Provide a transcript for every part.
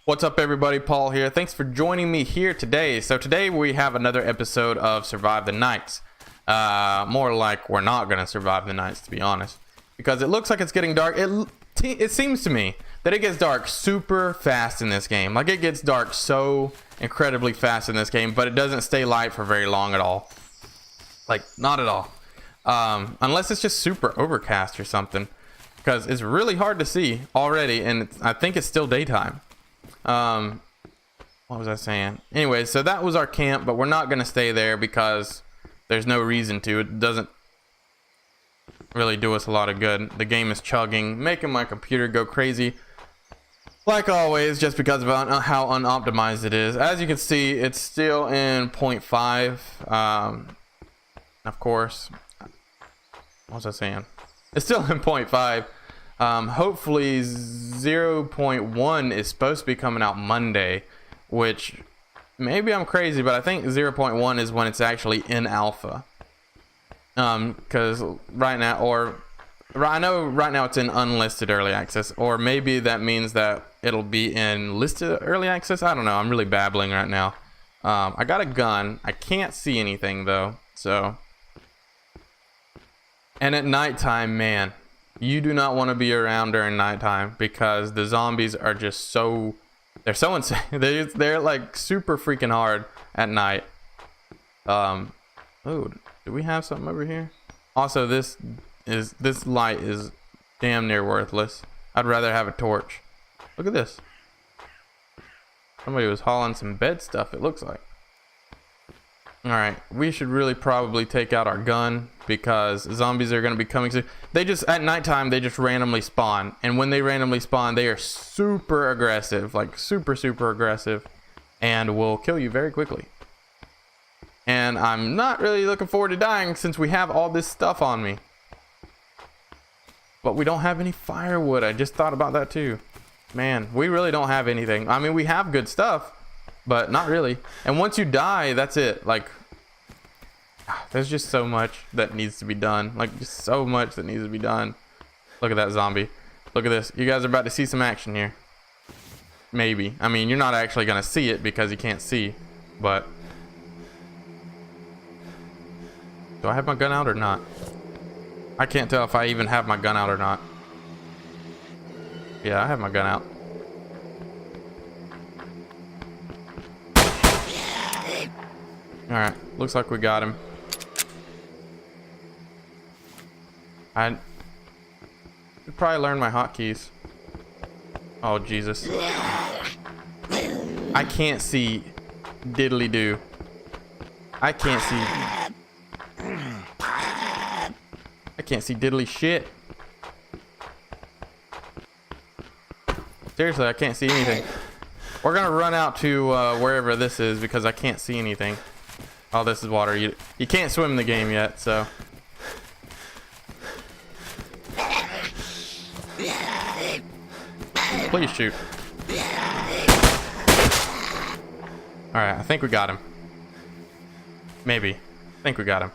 What's up everybody, Paul here. Thanks for joining me here today. So today we have another episode of Survive the Nights. More like we're not gonna survive the nights, to be honest, because it looks like it's getting dark. It seems to me that it gets dark super fast in this game. Like, it gets dark so incredibly fast in this game, but it doesn't stay light for very long at all. Like, not at all. Unless it's just super overcast or something, because it's really hard to see already, and I think it's still daytime. What was I saying? Anyway, so that was our camp, but we're not gonna stay there because there's no reason to. It doesn't really do us a lot of good. The game is chugging, making my computer go crazy, like always, just because of how unoptimized it is. As you can see, it's still in 0.5. Of course, what was I saying? It's still in 0.5. Hopefully 0.1 is supposed to be coming out Monday, which maybe I'm crazy, but I think 0.1 is when it's actually in alpha. Because right now, I know right now it's in unlisted early access, or maybe that means that it'll be in listed early access. I don't know. I'm really babbling right now. I got a gun. I can't see anything though, so. And at nighttime, man, you do not want to be around during nighttime because the zombies are just they're so insane. They're like super freaking hard at night. Oh, do we have something over here? Also, this light is damn near worthless. I'd rather have a torch. Look at this. Somebody was hauling some bed stuff, it looks like. Alright, we should really probably take out our gun because zombies are going to be coming soon. They just, at nighttime, they just randomly spawn. And when they randomly spawn, they are super aggressive. Like, super aggressive. And will kill you very quickly. And I'm not really looking forward to dying since we have all this stuff on me. But we don't have any firewood. I just thought about that too. Man, we really don't have anything. I mean, we have good stuff, but not really. And once you die, that's it. Like, there's just so much that needs to be done. Like, just so much that needs to be done. Look at that zombie. Look at this. You guys are about to see some action here. Maybe. I mean, you're not actually gonna see it because you can't see, but do I have my gun out or not? I can't tell if I even have my gun out or not. Yeah, I have my gun out. Alright, looks like we got him. I should probably learn my hotkeys. Oh, Jesus. I can't see diddly do. I can't see diddly shit. Seriously, I can't see anything. We're gonna run out to wherever this is because I can't see anything. Oh, this is water. You can't swim in the game yet, so. Please shoot. Alright, I think we got him. Maybe. I think we got him.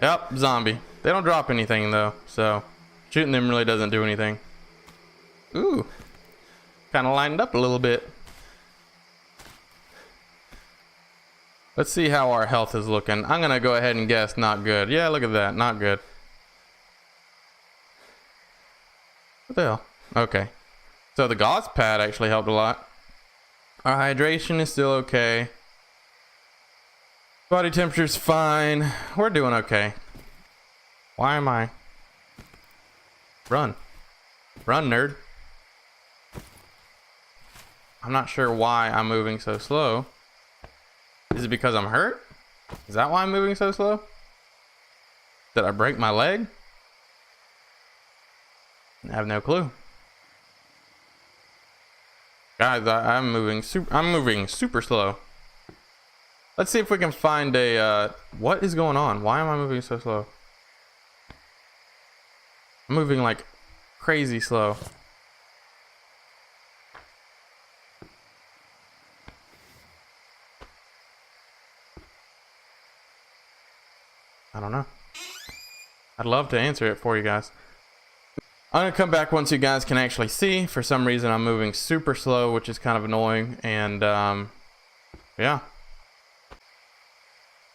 Yep, zombie. They don't drop anything though, so shooting them really doesn't do anything. Ooh. Kind of lined up a little bit. Let's see how our health is looking. I'm gonna go ahead and guess not good. Yeah, look at that. Not good. What the hell? Okay. So the gauze pad actually helped a lot. Our hydration is still okay. Body temperature's fine. We're doing okay. Why am I? Run. Run, nerd. I'm not sure why I'm moving so slow. Is it because I'm hurt? Is that why I'm moving so slow? Did I break my leg? I have no clue. Guys, I'm moving super slow. Let's see if we can find a what is going on? Why am I moving so slow? I'm moving like crazy slow. I don't know. I'd love to answer it for you guys. I'm gonna come back once you guys can actually see. For some reason I'm moving super slow, which is kind of annoying, and yeah.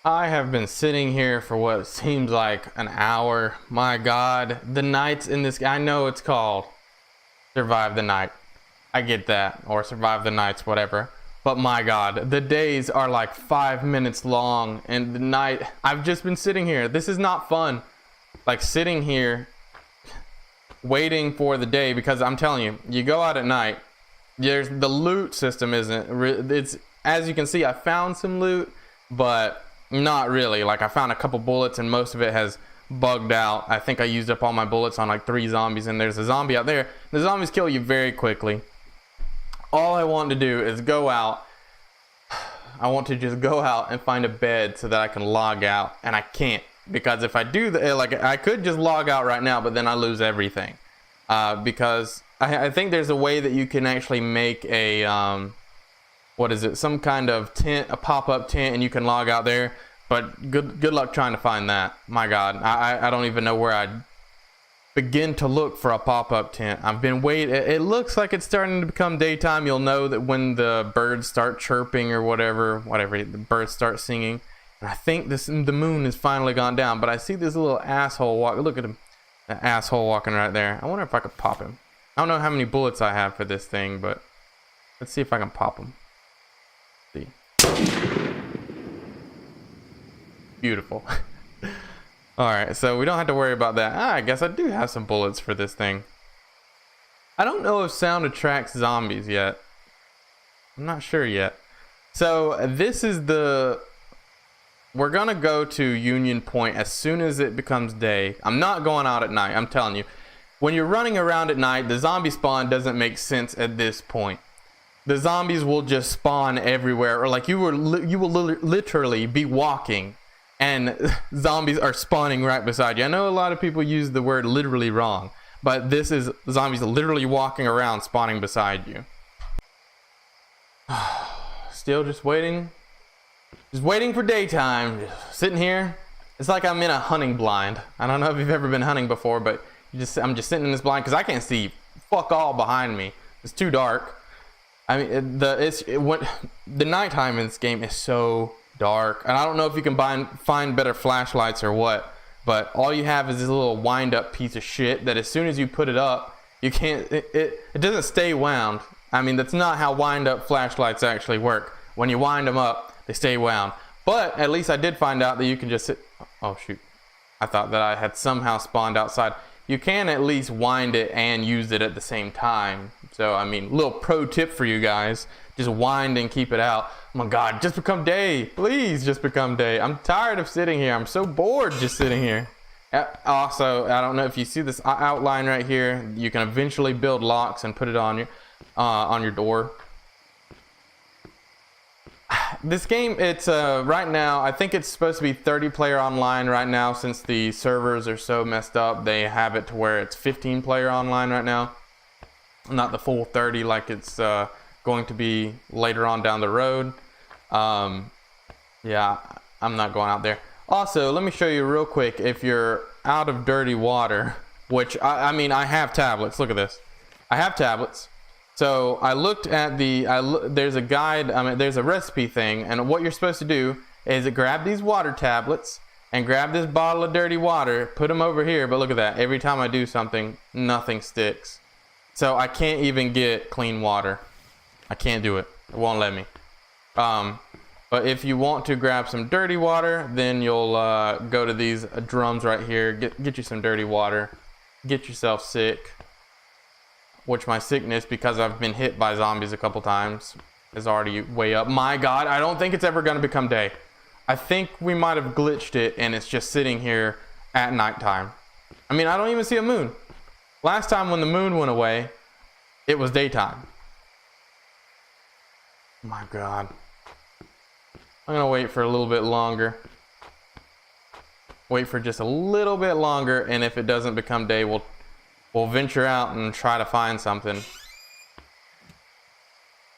I have been sitting here for what seems like an hour. My god, the nights in this, I know it's called Survive the Night. I get that, or Survive the Nights, whatever. But my god, the days are like 5 minutes long, and the night, I've just been sitting here. This is not fun. Like sitting here waiting for the day, because I'm telling you, you go out at night, there's the loot system it's, as you can see, I found some loot, but not really. Like I found a couple bullets and most of it has bugged out. I think I used up all my bullets on like 3 zombies, and there's a zombie out there. The zombies kill you very quickly. All I want to do is go out. I want to just go out and find a bed so that I can log out, and I can't, because if I do that, like I could just log out right now, but then I lose everything. Because I think there's a way that you can actually make a what is it, some kind of tent, a pop-up tent, and you can log out there, but good luck trying to find that. My god, I don't even know where I'd begin to look for a pop-up tent. I've been waiting. It looks like it's starting to become daytime. You'll know that when the birds start chirping or whatever the birds start singing. And I think the moon has finally gone down, but I see this little asshole walk. Look at him, that asshole walking right there. I wonder if I could pop him. I don't know how many bullets I have for this thing, but let's see if I can pop him. See. Beautiful. Alright, so we don't have to worry about that. I guess I do have some bullets for this thing. I don't know if sound attracts zombies yet. I'm not sure yet. So this is we're gonna go to Union Point as soon as it becomes day. I'm not going out at night, I'm telling you. When you're running around at night, the zombie spawn doesn't make sense at this point. The zombies will just spawn everywhere, or like you will literally be walking and zombies are spawning right beside you. I know a lot of people use the word literally wrong, but this is zombies literally walking around spawning beside you. Still just waiting for daytime, just sitting here. It's like I'm in a hunting blind. I don't know if you've ever been hunting before, but I'm just sitting in this blind because I can't see fuck all behind me. It's too dark. I mean, the nighttime in this game is so dark, and I don't know if you can find better flashlights or what, but all you have is this little wind up piece of shit that as soon as you put it up, you can't, it doesn't stay wound. I mean, that's not how wind up flashlights actually work. When you wind them up, they stay wound. But at least I did find out that you can just sit, oh shoot, I thought that I had somehow spawned outside. You can at least wind it and use it at the same time. So I mean, little pro tip for you guys, just wind and keep it out. Oh my god, just become day. Please just become day. I'm tired of sitting here. I'm so bored just sitting here. Also, I don't know if you see this outline right here. You can eventually build locks and put it on your door. This game, it's right now, I think it's supposed to be 30 player online right now. Since the servers are so messed up, they have it to where it's 15 player online right now, not the full 30 like it's going to be later on down the road. Yeah, I'm not going out there. Also, let me show you real quick, if you're out of dirty water, which I mean, I have tablets. Look at this. I have tablets. So I looked at there's a guide, I mean, there's a recipe thing, and what you're supposed to do is grab these water tablets and grab this bottle of dirty water, put them over here, but look at that. Every time I do something, nothing sticks. So I can't even get clean water. I can't do it. It won't let me. But if you want to grab some dirty water, then you'll go to these drums right here, get you some dirty water, get yourself sick. Which my sickness, because I've been hit by zombies a couple times, is already way up. My god, I don't think it's ever going to become day. I think we might have glitched it and it's just sitting here at nighttime. I mean, I don't even see a moon. Last time when the moon went away, it was daytime. My god. I'm going to wait for a little bit longer. Wait for just a little bit longer, and if it doesn't become day, we'll venture out and try to find something,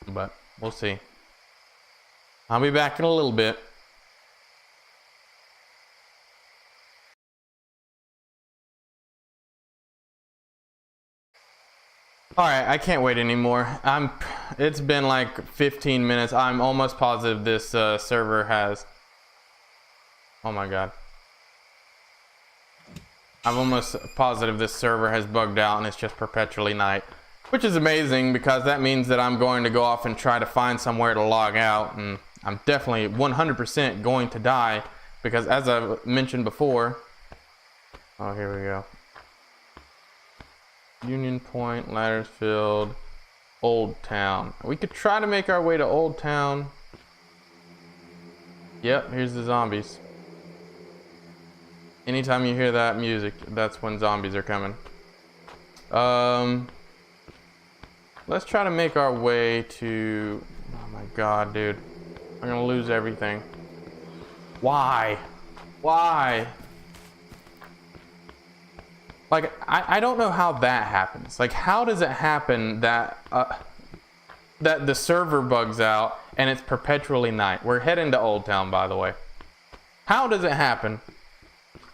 but we'll see. I'll be back in a little bit. All right, I can't wait anymore. It's been like 15 minutes. I'm almost positive this server has. Oh my god. I'm almost positive this server has bugged out and it's just perpetually night, which is amazing because that means that I'm going to go off and try to find somewhere to log out, and I'm definitely 100% going to die because, as I mentioned before. Oh, here we go. Union Point, Laddersfield, Old Town. We could try to make our way to Old Town. Yep, here's the zombies. Anytime you hear that music, that's when zombies are coming. Let's try to make our way to... Oh my god, dude. I'm gonna lose everything. Why? Why? Like, I don't know how that happens. Like, how does it happen that that the server bugs out and it's perpetually night? We're heading to Old Town, by the way. How does it happen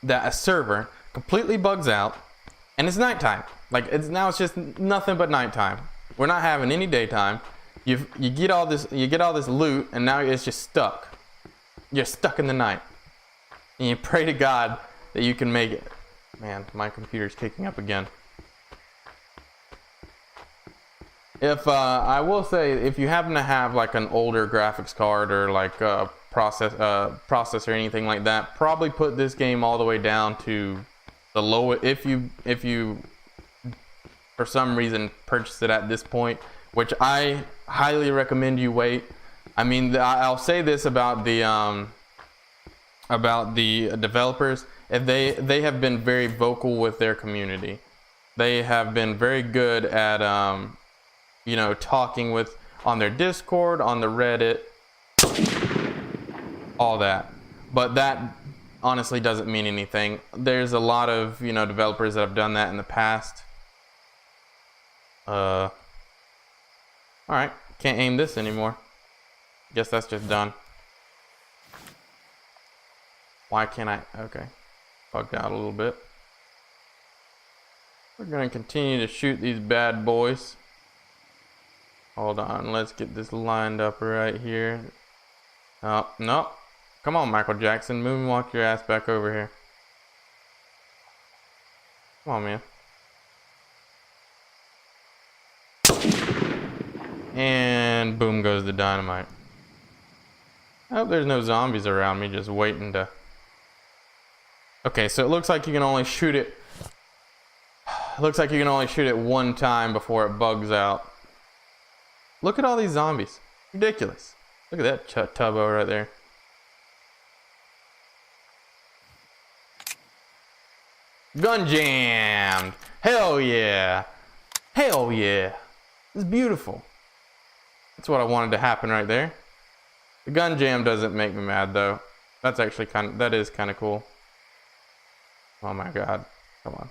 that a server completely bugs out and it's nighttime? Like, it's just nothing but nighttime. We're not having any daytime. You get all this loot, and now it's just stuck. You're stuck in the night, and you pray to God that you can make it. Man, my computer's kicking up again. If I will say, if you happen to have like an older graphics card or like a processor or anything like that, probably put this game all the way down to the lowest. If you for some reason purchase it at this point, which I highly recommend you wait. I mean, I'll say this about the developers. If they have been very vocal with their community. They have been very good at you know, talking on their Discord, on the Reddit, all that. But that honestly doesn't mean anything. There's a lot of, you know, developers that have done that in the past. All right, can't aim this anymore. Guess that's just done. Why can't I? Okay. Bugged out a little bit. We're gonna continue to shoot these bad boys. Hold on, let's get this lined up right here. Oh, no. Come on, Michael Jackson, moonwalk your ass back over here. Come on, man. And boom goes the dynamite. I hope there's no zombies around me just waiting to... Okay, so it looks like you can only shoot it. Looks like you can only shoot it one time before it bugs out. Look at all these zombies. Ridiculous. Look at that tubbo right there. Gun jammed. Hell yeah. Hell yeah. It's beautiful. That's what I wanted to happen right there. The gun jam doesn't make me mad though. That's actually that is kind of cool. Oh my god. Come on.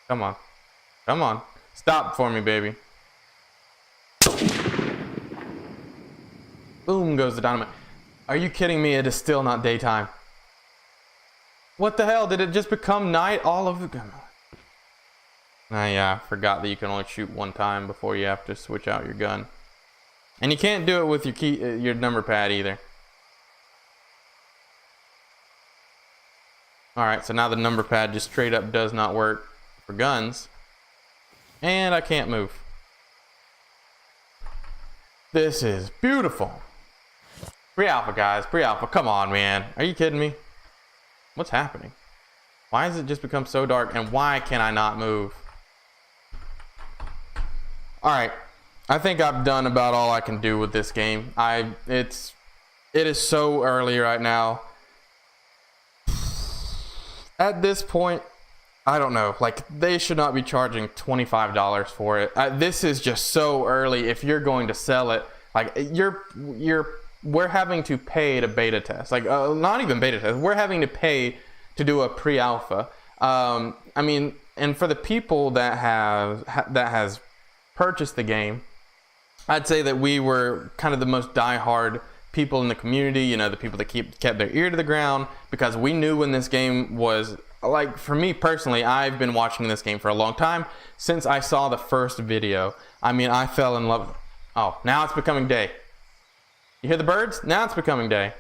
Come on. Come on. Stop for me, baby. Boom goes the dynamite. Are you kidding me? It is still not daytime. What the hell? Did it just become night all of the... yeah, I forgot that you can only shoot one time before you have to switch out your gun. And you can't do it with your number pad either. Alright, so now the number pad just straight up does not work for guns. And I can't move. This is beautiful. Pre-alpha, guys. Pre-alpha. Come on, man. Are you kidding me? What's happening? Why has it just become so dark? And why can I not move? Alright. I think I've done about all I can do with this game. It is so early right now. At this point, I don't know. Like, they should not be charging $25 for it. This is just so early. If you're going to sell it, like, we're having to pay to beta test. Like, not even beta test. We're having to pay to do a pre-alpha. I mean, and for the people that has purchased the game, I'd say that we were kind of the most diehard people in the community, you know, the people that kept their ear to the ground, because we knew when this game was like for me personally, I've been watching this game for a long time since I saw the first video. I mean, I fell in love. Oh, now it's becoming day. You hear the birds? Now it's becoming day.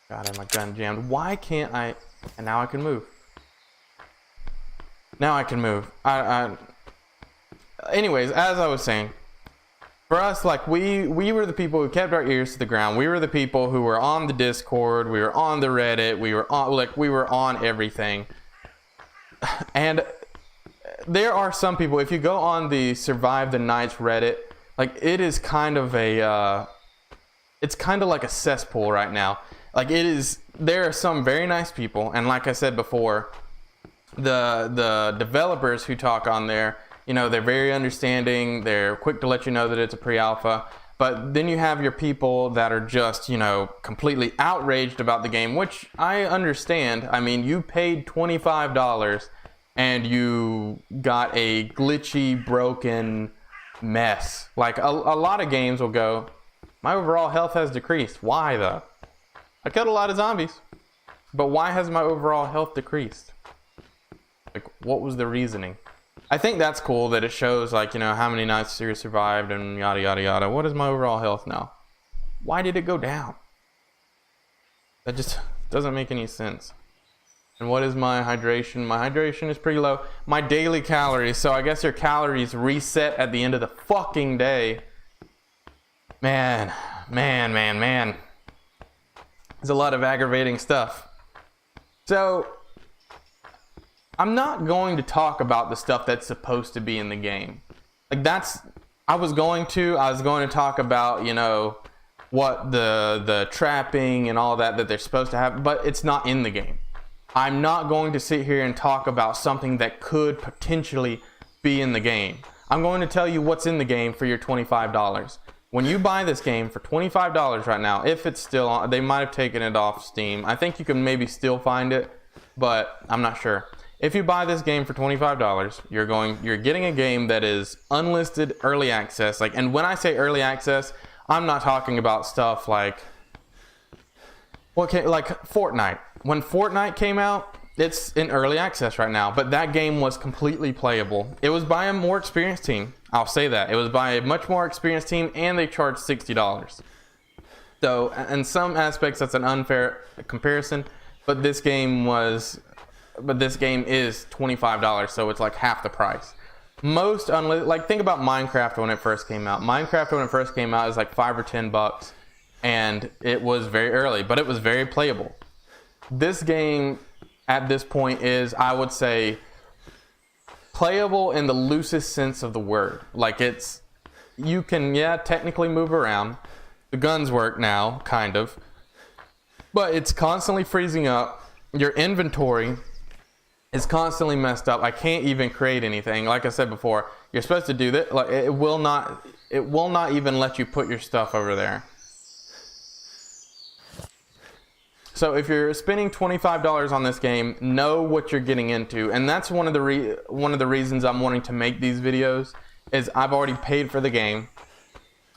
God, I had my gun jammed. Why can't I? And now I can move. Now I can move. Anyways, as I was saying, for us, like we were the people who kept our ears to the ground. We were the people who were on the Discord. We were on the Reddit. We were on everything. And there are some people, if you go on the Survive the Nights Reddit, like it is kind of it's kind of like a cesspool right now. Like it is, there are some very nice people, and like I said before, the developers who talk on there, you know, they're very understanding, they're quick to let you know that it's a pre-alpha, but then you have your people that are just, you know, completely outraged about the game, which I understand. I mean, you paid $25 and you got a glitchy, broken mess. Like a lot of games will go, my overall health has decreased. Why though? I killed a lot of zombies, but why has my overall health decreased? Like, what was the reasoning? I think that's cool that it shows, like, you know, how many nights you survived and yada yada yada. What is my overall health now? Why did it go down? That just doesn't make any sense. And what is my hydration? My hydration is pretty low. My daily calories, so I guess your calories reset at the end of the fucking day. Man. There's a lot of aggravating stuff. So, I'm not going to talk about the stuff that's supposed to be in the game. Like I was going to talk about, you know, what the trapping and all that they're supposed to have, but it's not in the game. I'm not going to sit here and talk about something that could potentially be in the game. I'm going to tell you what's in the game for your $25. When you buy this game for $25 right now, if it's still on, they might have taken it off Steam. I think you can maybe still find it, but I'm not sure. If you buy this game for $25, you're getting a game that is unlisted early access. Like, and when I say early access, I'm not talking about stuff like Fortnite. When Fortnite came out, it's in early access right now, but that game was completely playable. It was by a more experienced team. I'll say that. It was by a much more experienced team, and they charged $60. So, in some aspects, that's an unfair comparison, but this game is $25, so it's like half the price. Like, think about Minecraft when it first came out. Minecraft when it first came out is like $5 or $10, and it was very early, but it was very playable. This game at this point is, I would say, playable in the loosest sense of the word. Like, you can, technically move around. The guns work now, kind of. But it's constantly freezing up. Your inventory is constantly messed up. I can't even create anything. Like I said before, you're supposed to do that. Like, it will not even let you put your stuff over there. So if you're spending $25 on this game, know what you're getting into, and that's one of the reasons I'm wanting to make these videos. Is I've already paid for the game.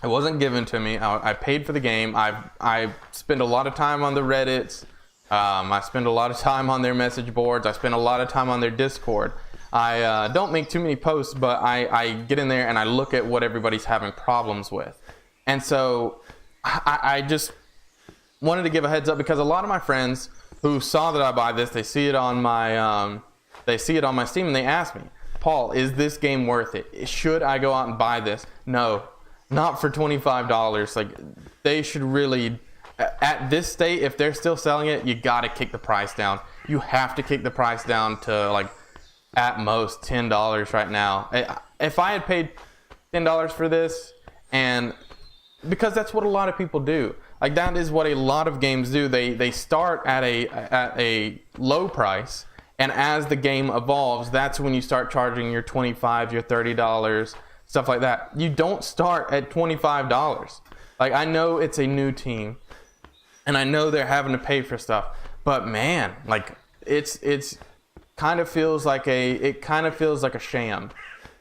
It wasn't given to me. I paid for the game. I spend a lot of time on the Reddits. I spend a lot of time on their message boards. I spend a lot of time on their Discord. I don't make too many posts, but I get in there and I look at what everybody's having problems with, and so I just wanted to give a heads up, because a lot of my friends who saw that I buy this, they see it on my Steam, and they ask me, Paul, is this game worth it? Should I go out and buy this? No, not for $25. Like, they should really, at this state, if they're still selling it, you gotta kick the price down. You have to kick the price down to, like, at most $10 right now. If I had paid $10 for this, and because that's what a lot of people do. Like, that is what a lot of games do. They start at a low price, and as the game evolves, that's when you start charging your $25, your $30, stuff like that. You don't start at $25. Like, I know it's a new team, and I know they're having to pay for stuff, but man, like, it's kind of feels like a sham.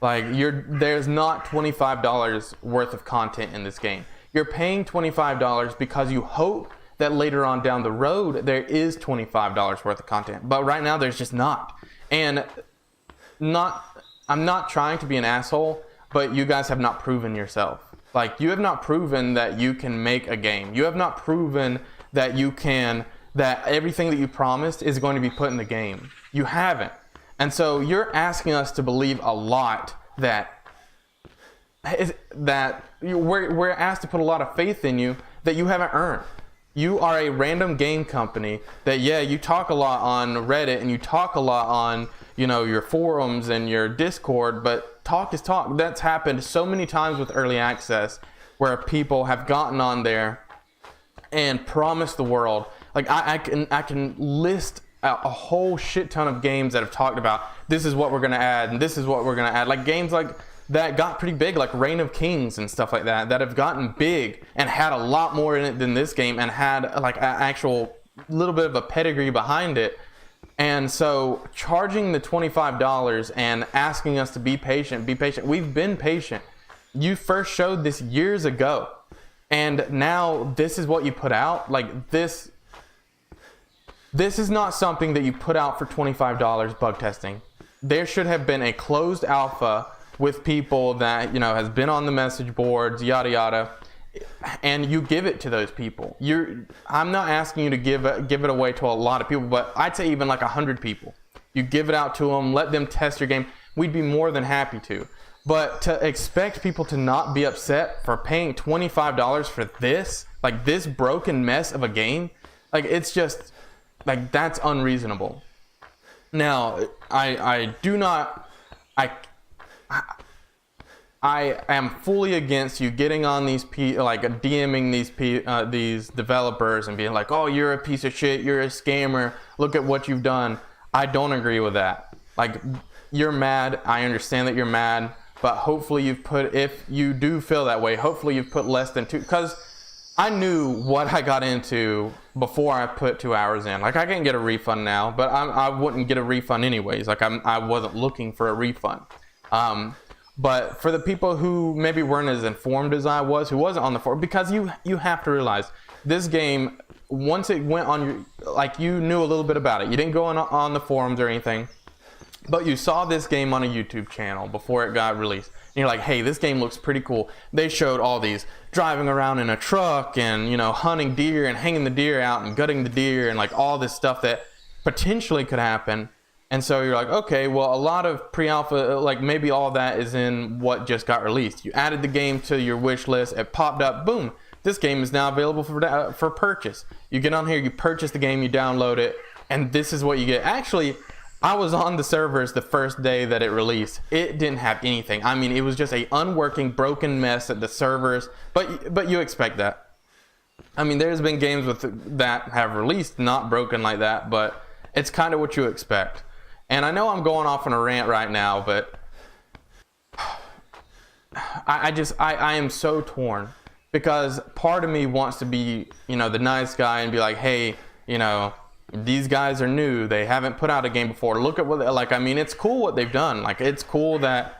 Like, there's not $25 worth of content in this game. You're paying $25 because you hope that later on down the road there is $25 worth of content, but right now there's just not. And I'm not trying to be an asshole, but you guys have not proven yourself. Like, you have not proven that you can make a game. You have not proven that that everything that you promised is going to be put in the game. You haven't. And so you're asking us to believe a lot that we're asked to put a lot of faith in you that you haven't earned. You are a random game company that, yeah, you talk a lot on Reddit and you talk a lot on, your forums and your Discord, but talk is talk. That's happened so many times with early access where people have gotten on there and promised the world. Like, I can list a whole shit ton of games that have talked about this is what we're going to add and this is what we're going to add. Like, games like that got pretty big, like Reign of Kings and stuff like that have gotten big and had a lot more in it than this game and had like an actual little bit of a pedigree behind it. And so charging the $25 and asking us to be patient. We've been patient. You first showed this years ago, and now this is what you put out. Like, this is not something that you put out for $25 bug testing. There should have been a closed alpha with people that, has been on the message boards, yada yada, and you give it to those people. I'm not asking you to give it away to a lot of people, but I'd say even like 100 people. You give it out to them, let them test your game. We'd be more than happy to. But to expect people to not be upset for paying $25 for this, like this broken mess of a game, like, it's just, like, that's unreasonable. Now, I am fully against you getting on these DMing these developers and being like, oh, you're a piece of shit, you're a scammer, look at what you've done. I don't agree with that. Like, you're mad, I understand that you're mad, but hopefully if you do feel that way, hopefully you've put less than 2, because I knew what I got into before I put 2 hours in. Like, I can get a refund now, but I wouldn't get a refund anyways. Like, I wasn't looking for a refund. But for the people who maybe weren't as informed as I was, who wasn't on the forum, because you have to realize this game, once it went on you knew a little bit about it. You didn't go on the forums or anything, but you saw this game on a YouTube channel before it got released. And you're like, hey, this game looks pretty cool. They showed all these driving around in a truck and, hunting deer and hanging the deer out and gutting the deer and like all this stuff that potentially could happen. And so you're like, okay, well, a lot of pre-alpha, like maybe all that is in what just got released. You added the game to your wish list, it popped up, boom, this game is now available for purchase. You get on here, you purchase the game, you download it, and this is what you get. Actually, I was on the servers the first day that it released. It didn't have anything. I mean, it was just a unworking, broken mess at the servers, but you expect that. I mean, there's been games that have released not broken like that, but it's kind of what you expect. And I know I'm going off on a rant right now, but I am so torn, because part of me wants to be, the nice guy and be like, hey, these guys are new. They haven't put out a game before. Look at what, it's cool what they've done. Like, it's cool that,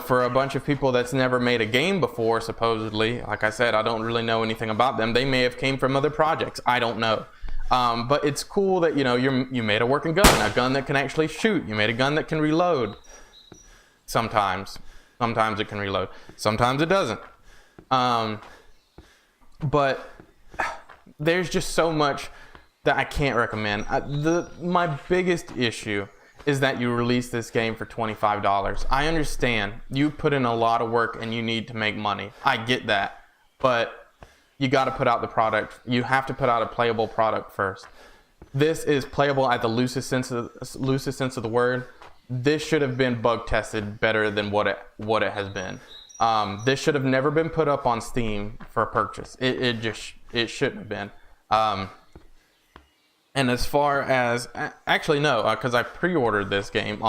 for a bunch of people that's never made a game before, supposedly, like I said, I don't really know anything about them. They may have came from other projects. I don't know. But it's cool that, you made a working gun, a gun that can actually shoot. You made a gun that can reload. Sometimes it can reload. Sometimes it doesn't. But there's just so much that I can't recommend. My biggest issue is that you release this game for $25. I understand you put in a lot of work and you need to make money. I get that. But you got to put out the product. You have to put out a playable product first. This is playable at the loosest sense of the word. This should have been bug tested better than what it has been. This should have never been put up on Steam for purchase. It shouldn't have been. And as far as actually no, because I pre-ordered this game.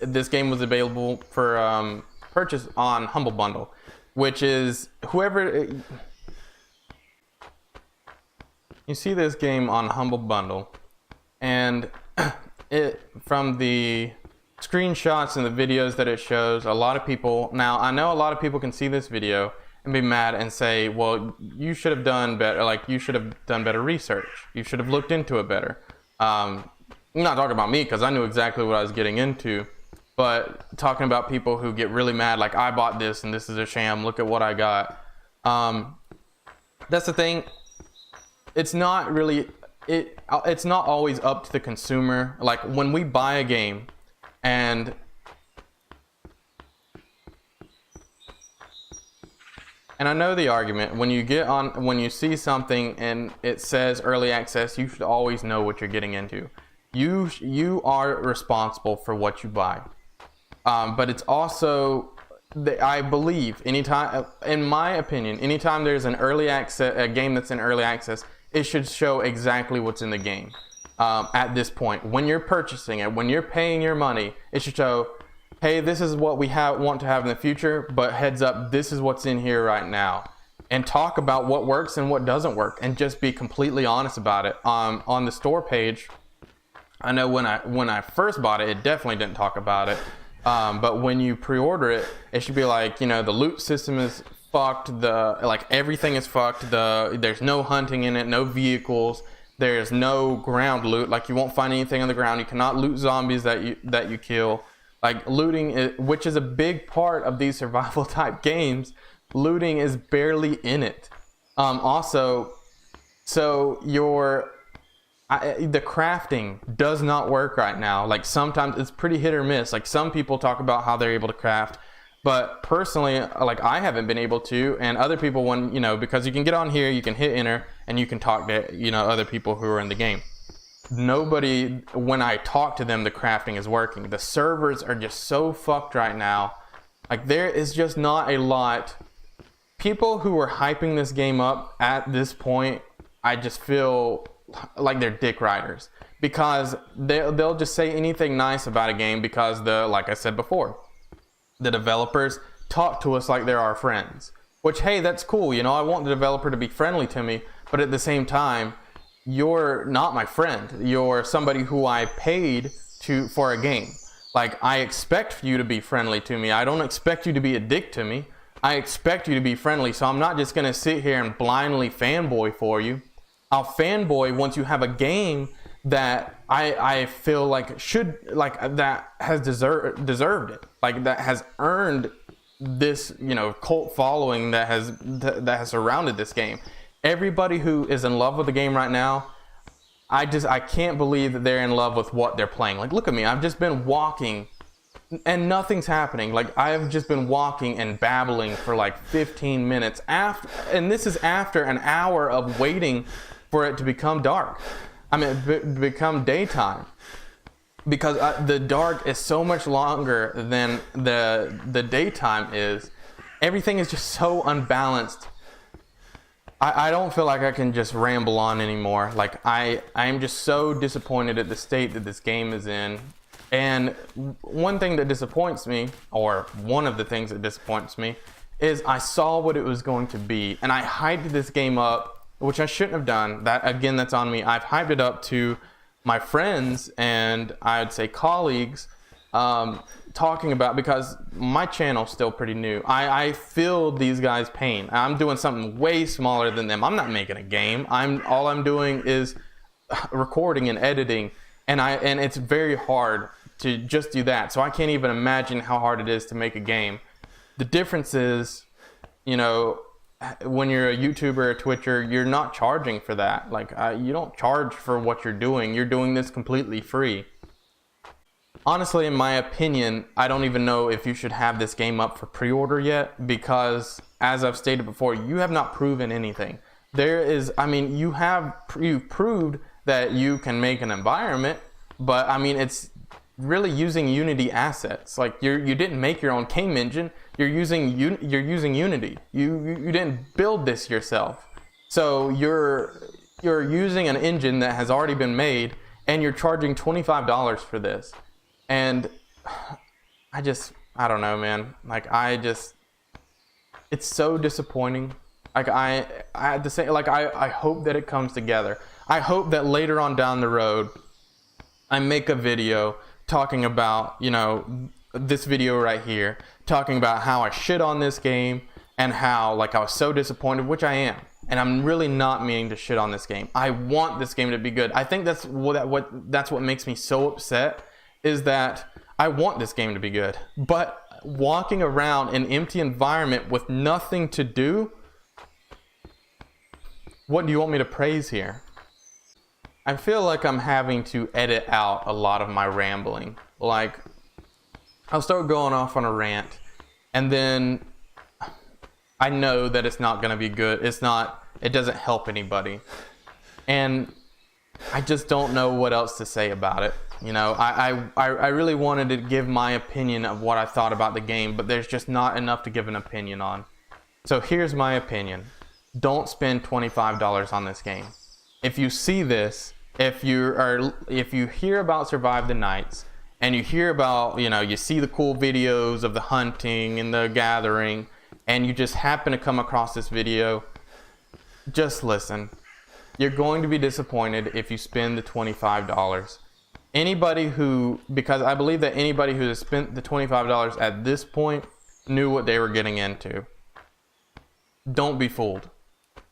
This game was available for purchase on Humble Bundle, which is whoever. You see this game on Humble Bundle, and from the screenshots and the videos that it shows, a lot of people, now I know a lot of people can see this video and be mad and say, well, you should have done better, like you should have done better research, you should have looked into it better. I'm not talking about me because I knew exactly what I was getting into, but talking about people who get really mad, like I bought this and this is a sham, look at what I got. That's the thing. It's not really, it's not always up to the consumer. Like when we buy a game and I know the argument, when you see something and it says early access, you should always know what you're getting into. You are responsible for what you buy. But it's also, I believe, anytime, in my opinion, anytime there's a game that's in early access, it should show exactly what's in the game. At this point, when you're purchasing it, when you're paying your money, it should show, hey, this is what we want to have in the future, but heads up, this is what's in here right now. And talk about what works and what doesn't work, and just be completely honest about it. On the store page, I know when I first bought it, it definitely didn't talk about it. But when you pre-order it, it should be like, the loot system is fucked, like everything is fucked, there's no hunting in it, no vehicles, there's no ground loot, like you won't find anything on the ground, you cannot loot zombies that you kill. Like looting, which is a big part of these survival type games, looting is barely in it. Also, so the crafting does not work right now. Like sometimes it's pretty hit or miss. Like some people talk about how they're able to craft, but personally, like I haven't been able to, and other people, because you can get on here, you can hit enter, and you can talk to, other people who are in the game. Nobody, when I talk to them, the crafting is working. The servers are just so fucked right now. Like there is just not a lot. People who are hyping this game up at this point, I just feel like they're dick riders, because they'll just say anything nice about a game because like I said before, the developers talk to us like they're our friends, which, hey, that's cool. I want the developer to be friendly to me, but at the same time, you're not my friend. You're somebody who I paid for a game. Like I expect you to be friendly to me. I don't expect you to be a dick to me. I expect you to be friendly. So I'm not just going to sit here and blindly fanboy for you. I'll fanboy once you have a game that I feel like that has deserved it, like that has earned this cult following that has surrounded this game. Everybody who is in love with the game right now, I can't believe that they're in love with what they're playing. Like look at me, I've just been walking and nothing's happening. Like I've just been walking and babbling for like 15 minutes and this is after an hour of waiting for it to become dark. Become daytime, because the dark is so much longer than the daytime is. Everything is just so unbalanced. I don't feel like I can just ramble on anymore. Like I am just so disappointed at the state that this game is in. And one thing that disappoints me, or one of the things that disappoints me, is I saw what it was going to be, and I hyped this game up, which I shouldn't have done. That's on me. I've hyped it up to my friends and I'd say colleagues, talking about, because my channel's still pretty new. I feel these guys' pain. I'm doing something way smaller than them. I'm not making a game. All I'm doing is recording and editing, and it's very hard to just do that. So I can't even imagine how hard it is to make a game. The difference is, when you're a YouTuber or a Twitcher, you're not charging for that. Like you don't charge for what you're doing. You're doing this completely free. Honestly, in my opinion, I don't even know if you should have this game up for pre-order yet, because as I've stated before, you have not proven anything. You've proved that you can make an environment, but it's really using Unity assets. Like you didn't make your own game engine. You're using Unity. You didn't build this yourself. So you're using an engine that has already been made, and you're charging $25 for this. And I don't know, man. It's so disappointing. I hope that it comes together. I hope that later on down the road, I make a video talking about, this video right here, talking about how I shit on this game and how like I was so disappointed, which I am. And I'm really not meaning to shit on this game. I want this game to be good. I think that's what makes me so upset, is that I want this game to be good. But walking around an empty environment with nothing to do, what do you want me to praise here? I feel like I'm having to edit out a lot of my rambling. Like, I'll start going off on a rant, and then I know that it's not going to be good. It doesn't help anybody. And I just don't know what else to say about it. You know, I really wanted to give my opinion of what I thought about the game, but there's just not enough to give an opinion on. So here's my opinion. Don't spend $25 on this game. If you see this, if you hear about Survive the Nights, and you hear about, you see the cool videos of the hunting and the gathering, and you just happen to come across this video, just listen. You're going to be disappointed if you spend the $25. Because I believe that anybody who has spent the $25 at this point knew what they were getting into. Don't be fooled.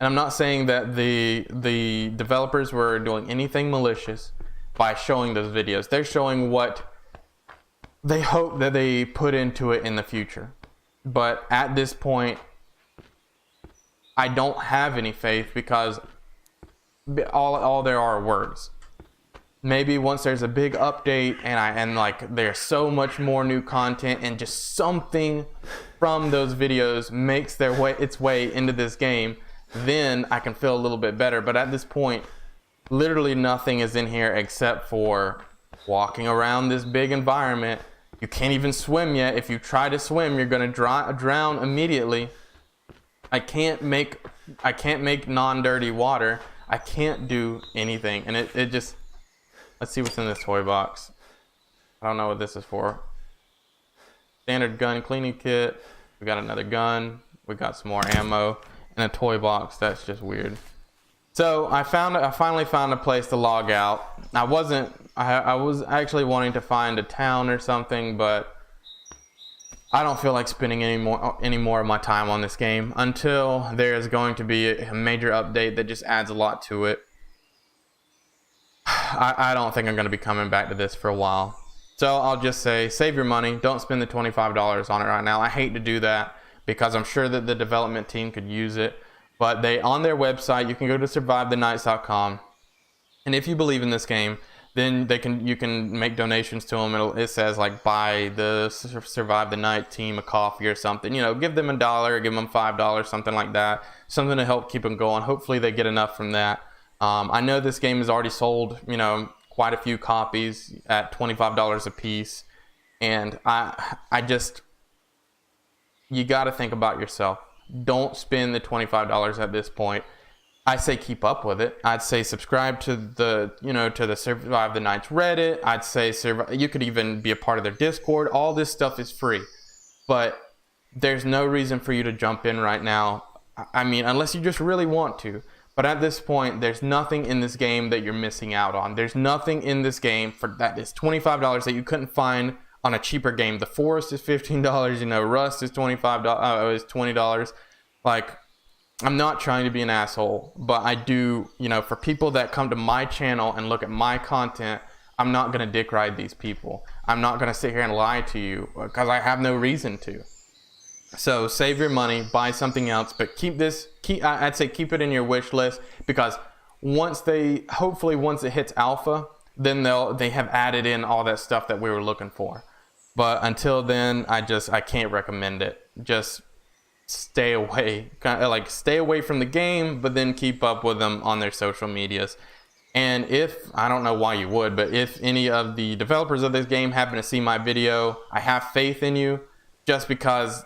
And I'm not saying that the developers were doing anything malicious by showing those videos. They're showing what they hope that they put into it in the future. But at this point, I don't have any faith, because all there are words. Maybe once there's a big update and like there's so much more new content, and just something from those videos makes its way into this game, then I can feel a little bit better. But at this point, literally nothing is in here except for walking around this big environment. You can't even swim yet. If you try to swim, you're going to drown immediately. I can't make non-dirty water. I can't do anything. And it just... Let's see what's in this toy box. I don't know what this is for. Standard gun cleaning kit. We got another gun. We got some more ammo. And a toy box. That's just weird. So I finally found a place to log out. I was actually wanting to find a town or something, but I don't feel like spending any more of my time on this game until there's going to be a major update that just adds a lot to it. I don't think I'm going to be coming back to this for a while. So I'll just say, save your money. Don't spend the $25 on it right now. I hate to do that, because I'm sure that the development team could use it. But on their website, you can go to survivethenights.com. And if you believe in this game, then you can make donations to them. It says like, buy the Survive the Night team a coffee or something. Give them $1, give them $5, something like that. Something to help keep them going. Hopefully they get enough from that. I know this game has already sold, quite a few copies at $25 a piece. And you got to think about yourself. Don't spend the $25 at this point. I say keep up with it. I'd say subscribe to the Survive the Nights Reddit. I'd say you could even be a part of their Discord. All this stuff is free. But there's no reason for you to jump in right now. I mean, unless you just really want to. But at this point, there's nothing in this game that you're missing out on. There's nothing in this game that is $25 that you couldn't find on a cheaper game. The Forest is $15, Rust is is $20. Like, I'm not trying to be an asshole, but I do, for people that come to my channel and look at my content, I'm not going to dick ride these people. I'm not going to sit here and lie to you, because I have no reason to. So save your money, buy something else, but I'd say keep it in your wish list, because once it hits alpha, then they have added in all that stuff that we were looking for. But until then, I can't recommend it. Just stay away. Stay away from the game, but then keep up with them on their social medias. And I don't know why you would, but if any of the developers of this game happen to see my video, I have faith in you, just because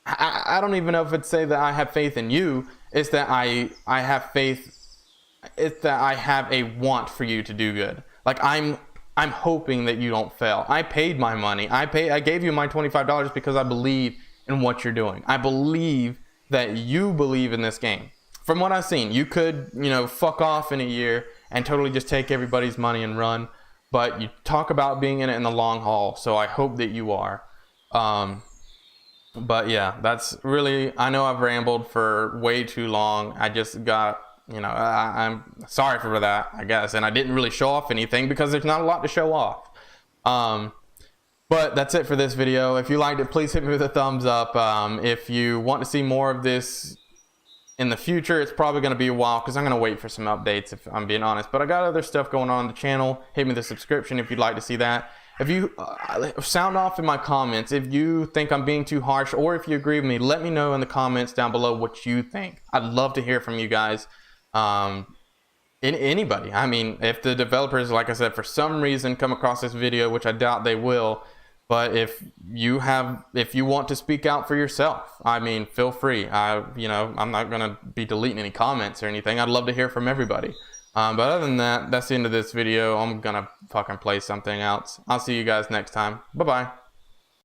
I don't even know if it's say that I have faith in you. It's that I have faith. It's that I have a want for you to do good. Like, I'm hoping that you don't fail. I paid my money. I gave you my $25 because I believe in what you're doing. I believe that you believe in this game. From what I've seen, you could, fuck off in a year and totally just take everybody's money and run. But you talk about being in it in the long haul, so I hope that you are. But yeah, that's really, I know I've rambled for way too long. I just got, you know, I'm sorry for that, I guess. And I didn't really show off anything because there's not a lot to show off. But that's it for this video. If you liked it, please hit me with a thumbs up. If you want to see more of this in the future, it's probably going to be a while because I'm going to wait for some updates, if I'm being honest. But I got other stuff going on the channel. Hit me with the subscription if you'd like to see that. If you sound off in my comments, if you think I'm being too harsh or if you agree with me, let me know in the comments down below what you think. I'd love to hear from you guys. Anybody. I mean, if the developers, like I said, for some reason come across this video, which I doubt they will, but if you want to speak out for yourself, I mean, feel free. You know, I'm not gonna be deleting any comments or anything. I'd love to hear from everybody. But other than that, that's the end of this video. I'm gonna fucking play something else. I'll see you guys next time. Bye bye.